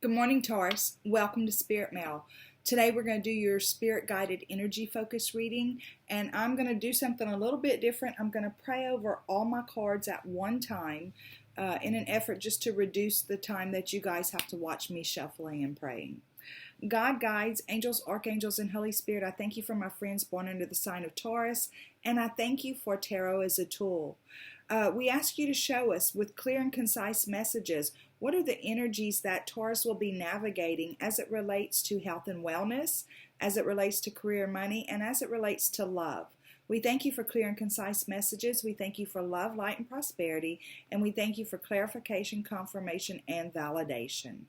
Good morning, Taurus. Welcome to Spirit Mail. Today we're going to do your spirit guided energy focus reading, and I'm going to do something a little bit different. I'm going to pray over all my cards at one time in an effort just to reduce the time that you guys have to watch me shuffling and praying. God, guides, angels, archangels, and Holy Spirit, I thank you for my friends born under the sign of Taurus, and I thank you for tarot as a tool. We ask you to show us with clear and concise messages what are the energies that Taurus will be navigating as it relates to health and wellness, as it relates to career, money, and as it relates to love. We thank you for clear and concise messages. We thank you for love, light, and prosperity, and we thank you for clarification, confirmation, and validation.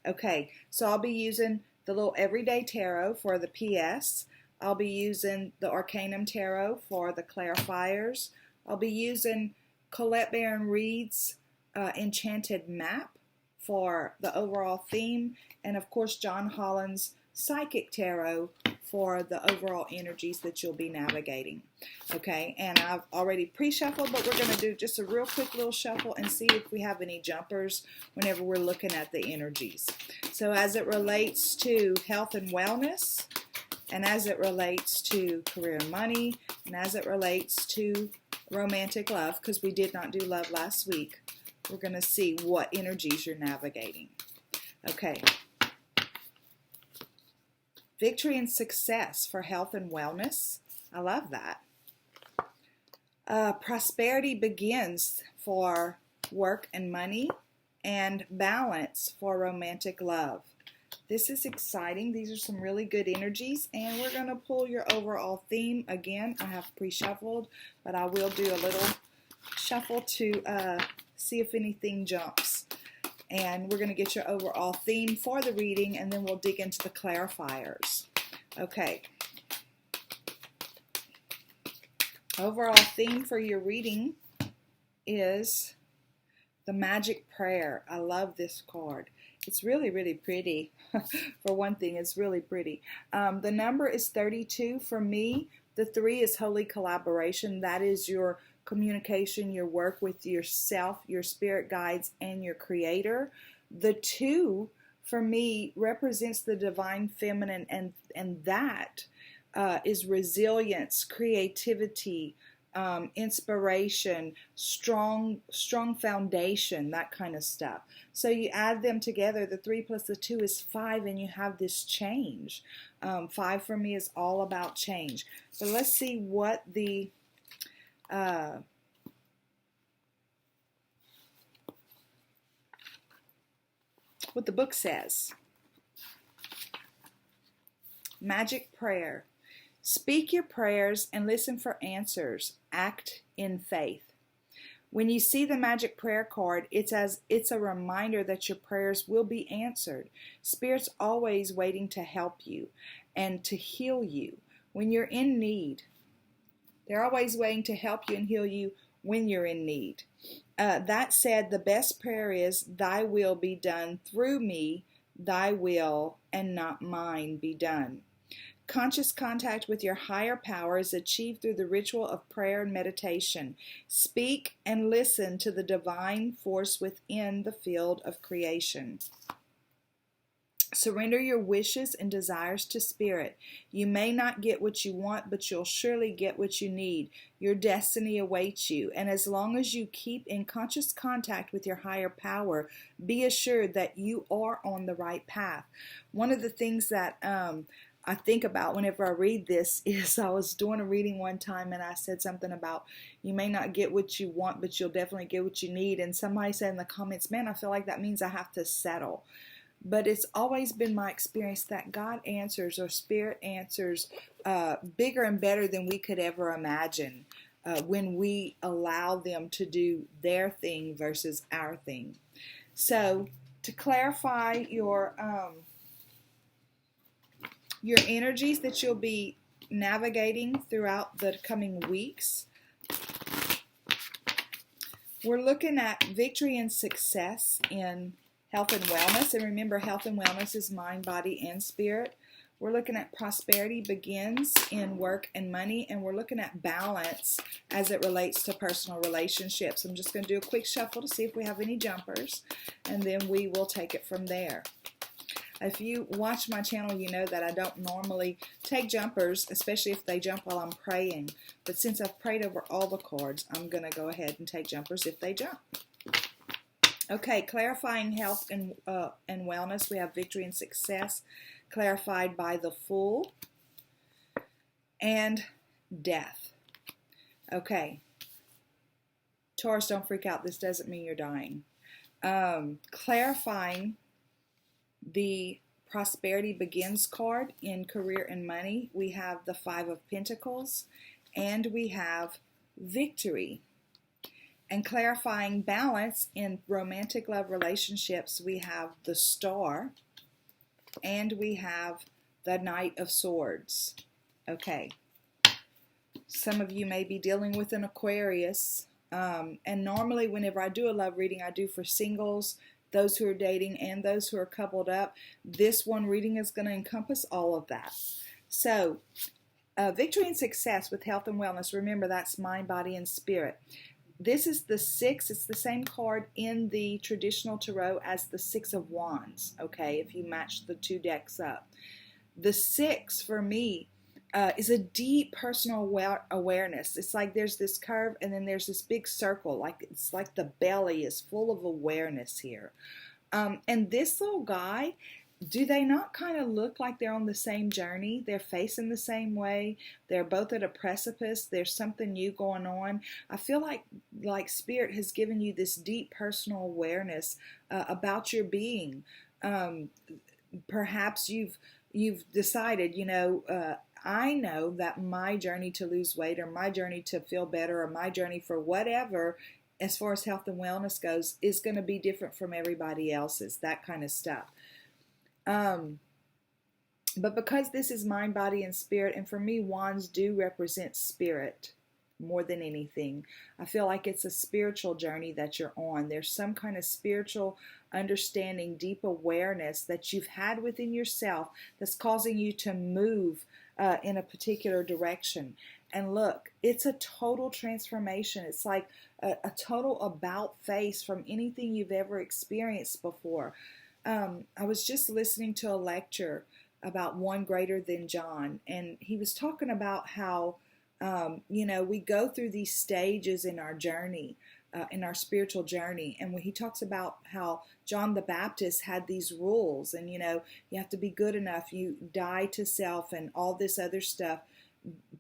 Okay, so I'll be using the little Everyday Tarot for the PS. I'll be using the Arcanum Tarot for the clarifiers. I'll be using Colette Baron Reed's Enchanted Map for the overall theme, and of course John Holland's Psychic Tarot for the overall energies that you'll be navigating. Okay, and I've already pre-shuffled, but we're going to do just a real quick little shuffle and see if we have any jumpers whenever we're looking at the energies. So as it relates to health and wellness, and as it relates to career and money, and as it relates to romantic love, because we did not do love last week, we're going to see what energies you're navigating. Okay. Victory and success for health and wellness. I love that. Prosperity begins for work and money, and balance for romantic love. This is exciting. These are some really good energies, and we're going to pull your overall theme. Again, I have pre-shuffled, but I will do a little shuffle to see if anything jumps. And we're going to get your overall theme for the reading, and then we'll dig into the clarifiers. Okay. Overall theme for your reading is the Magic Prayer. I love this card. It's really, really pretty. For one thing, it's really pretty. The number is 32 for me. The 3 is holy collaboration. That is your communication, your work with yourself, your spirit guides, and your creator. The 2 for me represents the divine feminine, and that is resilience, creativity, inspiration, strong foundation, that kind of stuff. So you add them together, the 3 plus the 2 is 5, and you have this change. 5 for me is all about change. So let's see what the book says. Magic Prayer. Speak your prayers and listen for answers. Act in faith. When you see the Magic Prayer card, it's a reminder that your prayers will be answered. Spirit's always waiting to help you and to heal you when you're in need. They're always waiting to help you and heal you when you're in need. That said, the best prayer is, thy will be done through me, thy will and not mine be done. Conscious contact with your higher power is achieved through the ritual of prayer and meditation. Speak and listen to the divine force within the field of creation. Surrender your wishes and desires to Spirit. You may not get what you want, but you'll surely get what you need. Your destiny awaits you, and as long as you keep in conscious contact with your higher power, be assured that you are on the right path. One of the things that I think about whenever I read this is I was doing a reading one time and I said something about you may not get what you want, but you'll definitely get what you need. And somebody said in the comments, man, I feel like that means I have to settle. But it's always been my experience that God answers, or Spirit answers, bigger and better than we could ever imagine when we allow them to do their thing versus our thing. So to clarify your energies that you'll be navigating throughout the coming weeks, we're looking at victory and success in health and wellness. And remember, health and wellness is mind, body, and spirit. We're looking at prosperity begins in work and money, and we're looking at balance as it relates to personal relationships. I'm just going to do a quick shuffle to see if we have any jumpers, and then we will take it from there. If you watch my channel, you know that I don't normally take jumpers, especially if they jump while I'm praying. But since I've prayed over all the cards, I'm going to go ahead and take jumpers if they jump. Okay, clarifying health and wellness. We have victory and success, clarified by the Fool, and death. Okay, Taurus, don't freak out. This doesn't mean you're dying. Clarifying the prosperity begins card in career and money. We have the Five of Pentacles, and we have victory. And clarifying balance in romantic love relationships, we have the Star, and we have the Knight of Swords. Okay, some of you may be dealing with an Aquarius, and normally whenever I do a love reading, I do for singles, those who are dating, and those who are coupled up. This one reading is going to encompass all of that. So, victory and success with health and wellness. Remember, that's mind, body, and spirit. This is the 6. It's the same card in the traditional tarot as the 6 of Wands, okay, if you match the two decks up. The 6, for me, is a deep personal awareness. It's like there's this curve, and then there's this big circle. It's like the belly is full of awareness here. And this little guy, do they not kind of look like they're on the same journey? They're facing the same way. They're both at a precipice. There's something new going on. I feel like Spirit has given you this deep personal awareness about your being. Perhaps you've decided, I know that my journey to lose weight, or my journey to feel better, or my journey for whatever, as far as health and wellness goes, is going to be different from everybody else's, that kind of stuff. But because this is mind, body, and spirit, and for me, wands do represent spirit more than anything. I feel like it's a spiritual journey that you're on. There's some kind of spiritual understanding, deep awareness that you've had within yourself that's causing you to move in a particular direction. And look, it's a total transformation. It's like a total about face from anything you've ever experienced before. I was just listening to a lecture about One Greater Than John, and he was talking about how, we go through these stages in our journey, in our spiritual journey. And when he talks about how John the Baptist had these rules, and, you have to be good enough, you die to self and all this other stuff,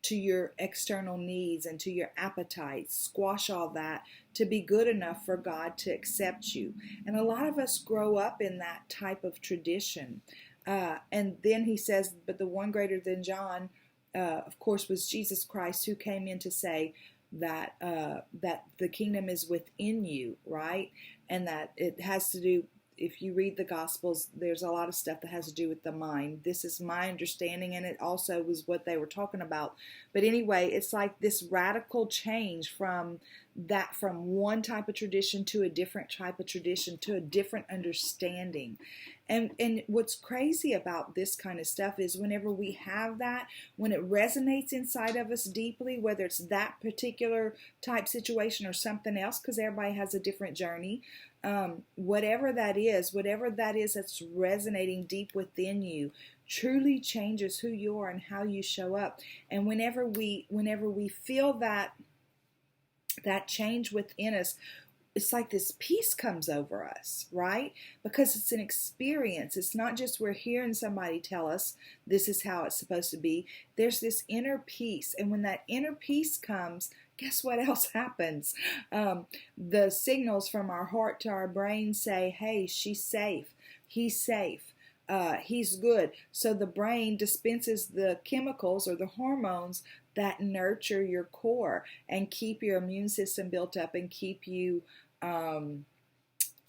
to your external needs and to your appetites, squash all that to be good enough for God to accept you. And a lot of us grow up in that type of tradition. And then he says, but the one greater than John, of course, was Jesus Christ, who came in to say that that the kingdom is within you, right? And that it has to do, if you read the Gospels, there's a lot of stuff that has to do with the mind. This is my understanding, and it also was what they were talking about. But anyway, it's like this radical change from one type of tradition to a different type of tradition to a different understanding. And what's crazy about this kind of stuff is whenever we have that, when it resonates inside of us deeply, whether it's that particular type situation or something else, because everybody has a different journey, whatever that is that's resonating deep within you truly changes who you are and how you show up. And whenever we feel that change within us, it's like this peace comes over us, right? Because it's an experience. It's not just we're hearing somebody tell us this is how it's supposed to be. There's this inner peace. And when that inner peace comes, guess what else happens? The signals from our heart to our brain say, hey, she's safe. He's safe. He's good. So the brain dispenses the chemicals or the hormones that nurture your core and keep your immune system built up and keep you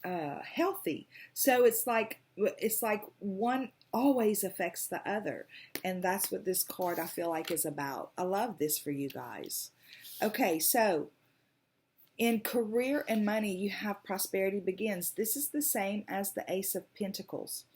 healthy. So it's like one always affects the other, and that's what this card I feel like is about. I love this for you guys. Okay, so in career and money, you have prosperity begins. This is the same as the Ace of Pentacles.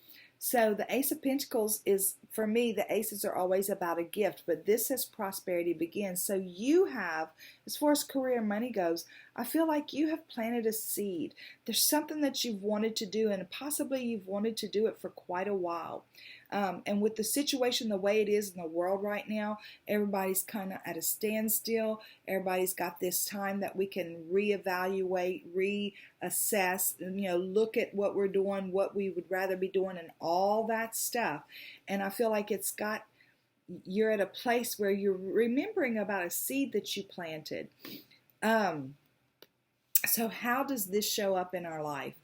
So the Ace of Pentacles is, for me, the aces are always about a gift, but this says prosperity begins. So you have, as far as career and money goes, I feel like you have planted a seed. There's something that you've wanted to do, and possibly you've wanted to do it for quite a while. And with the situation the way it is in the world right now, everybody's kind of at a standstill. Everybody's got this time that we can reevaluate, reassess, look at what we're doing, what we would rather be doing, and all that stuff. And I feel like you're at a place where you're remembering about a seed that you planted. So how does this show up in our life?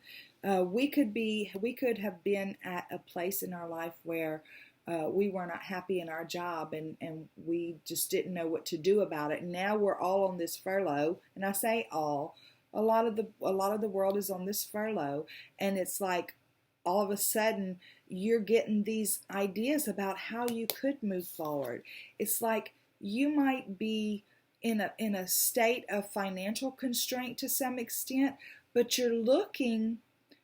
We could have been at a place in our life where we were not happy in our job, and we just didn't know what to do about it. And now we're all on this furlough, and I say all. A lot of the world is on this furlough, and it's like all of a sudden you're getting these ideas about how you could move forward. It's like you might be in a state of financial constraint to some extent, but you're looking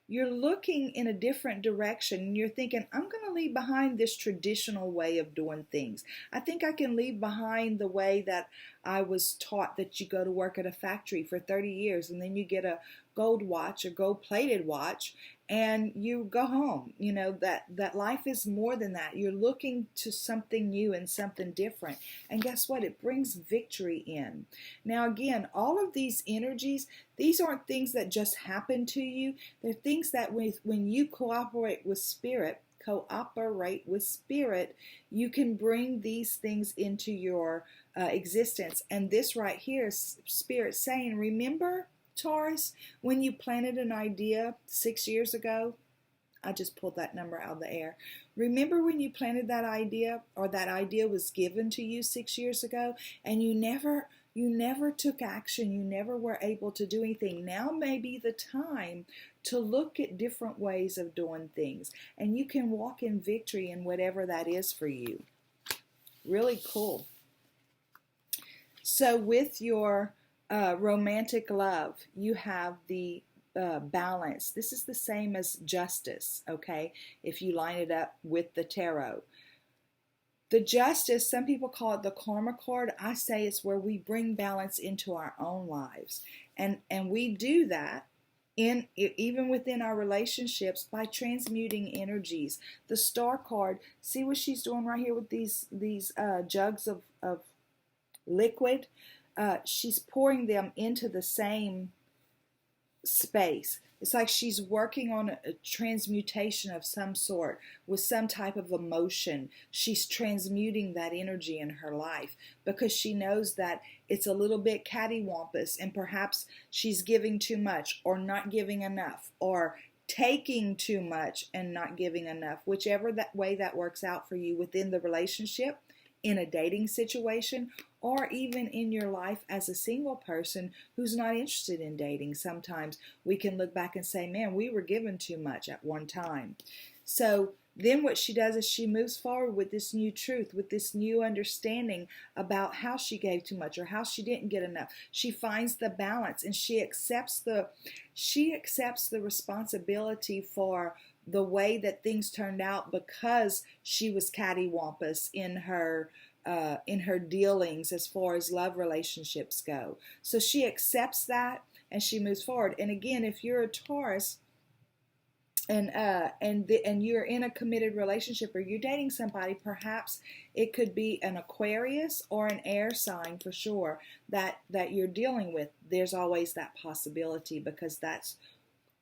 in a different direction. You're thinking, I'm going to leave behind this traditional way of doing things. I think I can leave behind the way that I was taught, that you go to work at a factory for 30 years and then you get a gold watch, a gold-plated watch, and you go home. That life is more than that. You're looking to something new and something different. And guess what? It brings victory in. Now, again, all of these energies, these aren't things that just happen to you. They're things that when you cooperate with spirit, you can bring these things into your existence. And this right here is spirit saying, remember, Taurus, when you planted an idea 6 years ago? I just pulled that number out of the air. Remember when you planted that idea, or that idea was given to you 6 years ago, and you never took action, you never were able to do anything. Now may be the time to look at different ways of doing things, and you can walk in victory in whatever that is for you. Really cool. So with your romantic love, you have the balance. This is the same as justice, okay, if you line it up with the tarot. The justice, some people call it the karma card. I say it's where we bring balance into our own lives. And we do that even within our relationships by transmuting energies. The star card, see what she's doing right here with these jugs of liquid? She's pouring them into the same space. It's like she's working on a transmutation of some sort with some type of emotion. She's transmuting that energy in her life because she knows that it's a little bit cattywampus, and perhaps she's giving too much or not giving enough, or taking too much and not giving enough. Whichever that way that works out for you within the relationship, in a dating situation, or even in your life as a single person who's not interested in dating. Sometimes we can look back and say, man, we were given too much at one time. So then what she does is she moves forward with this new truth, with this new understanding about how she gave too much or how she didn't get enough. She finds the balance, and she accepts the responsibility for the way that things turned out because she was cattywampus in her dealings as far as love relationships go. So she accepts that and she moves forward. And again, if you're a Taurus and you're in a committed relationship or you're dating somebody, perhaps it could be an Aquarius or an air sign for sure that you're dealing with. There's always that possibility because that's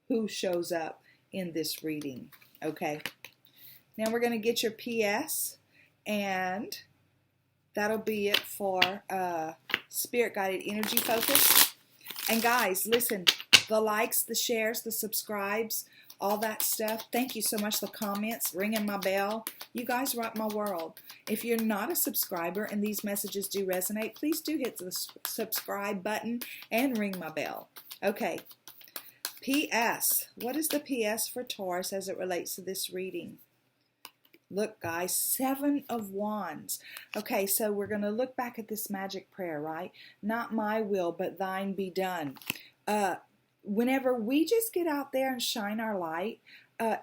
who shows up in this reading. Okay, now we're going to get your PS, and that'll be it for Spirit Guided Energy Focus. And guys, listen, the likes, the shares, the subscribes, all that stuff, thank you so much. The comments, ringing my bell, you guys rock my world. If you're not a subscriber and these messages do resonate, please do hit the subscribe button and ring my bell. Okay. PS. What is the PS for Taurus as it relates to this reading? Look, guys, 7 of Wands. Okay, so we're going to look back at this magic prayer, right? Not my will, but thine be done. Whenever we just get out there and shine our light,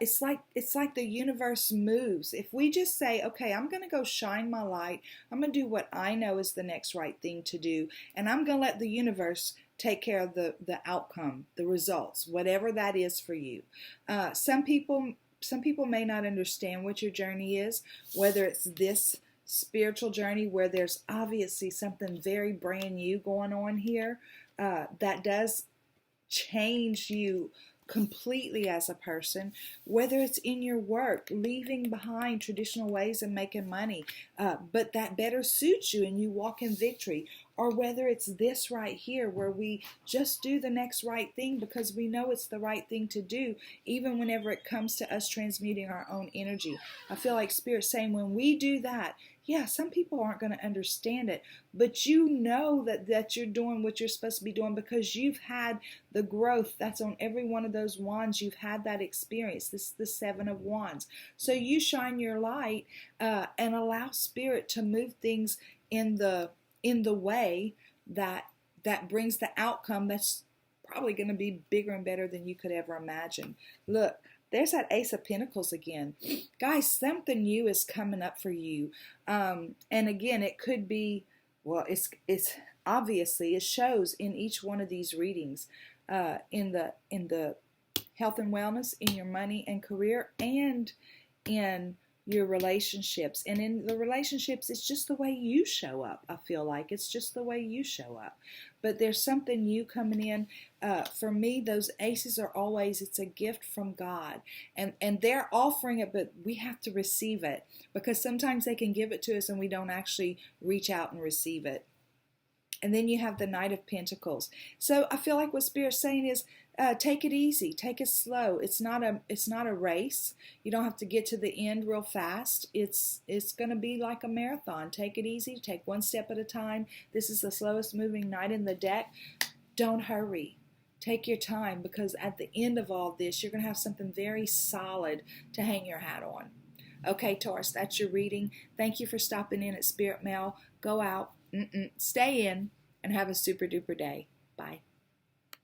it's like the universe moves. If we just say, okay, I'm going to go shine my light, I'm going to do what I know is the next right thing to do, and I'm going to let the universe take care of the outcome, the results, whatever that is for you. Some people may not understand what your journey is, whether it's this spiritual journey where there's obviously something very brand new going on here that does change you completely as a person, whether it's in your work, leaving behind traditional ways of making money, but that better suits you and you walk in victory, or whether it's this right here where we just do the next right thing because we know it's the right thing to do, even whenever it comes to us transmuting our own energy. I feel like Spirit's saying when we do that, yeah, some people aren't going to understand it, but you know that you're doing what you're supposed to be doing because you've had the growth that's on every one of those wands. You've had that experience. This is the 7 of Wands. So you shine your light and allow Spirit to move things in the way that brings the outcome that's probably going to be bigger and better than you could ever imagine. Look, there's that Ace of Pentacles again. Guys, something new is coming up for you. And again, it could be, well, it's obviously, it shows in each one of these readings, in the health and wellness, in your money and career, and in your relationships. And in the relationships, it's just the way you show up. I feel like it's just the way you show up. But there's something new coming in. For me, those aces are always, it's a gift from God. And they're offering it, but we have to receive it. Because sometimes they can give it to us and we don't actually reach out and receive it. And then you have the Knight of Pentacles. So I feel like what Spirit's saying is, take it easy, take it slow. It's not a race. You don't have to get to the end real fast. It's going to be like a marathon. Take it easy. Take one step at a time. This is the slowest moving knight in the deck. Don't hurry. Take your time, because at the end of all this, you're going to have something very solid to hang your hat on. Okay, Taurus, that's your reading. Thank you for stopping in at Spirit Mail. Go out, stay in, and have a super duper day. Bye.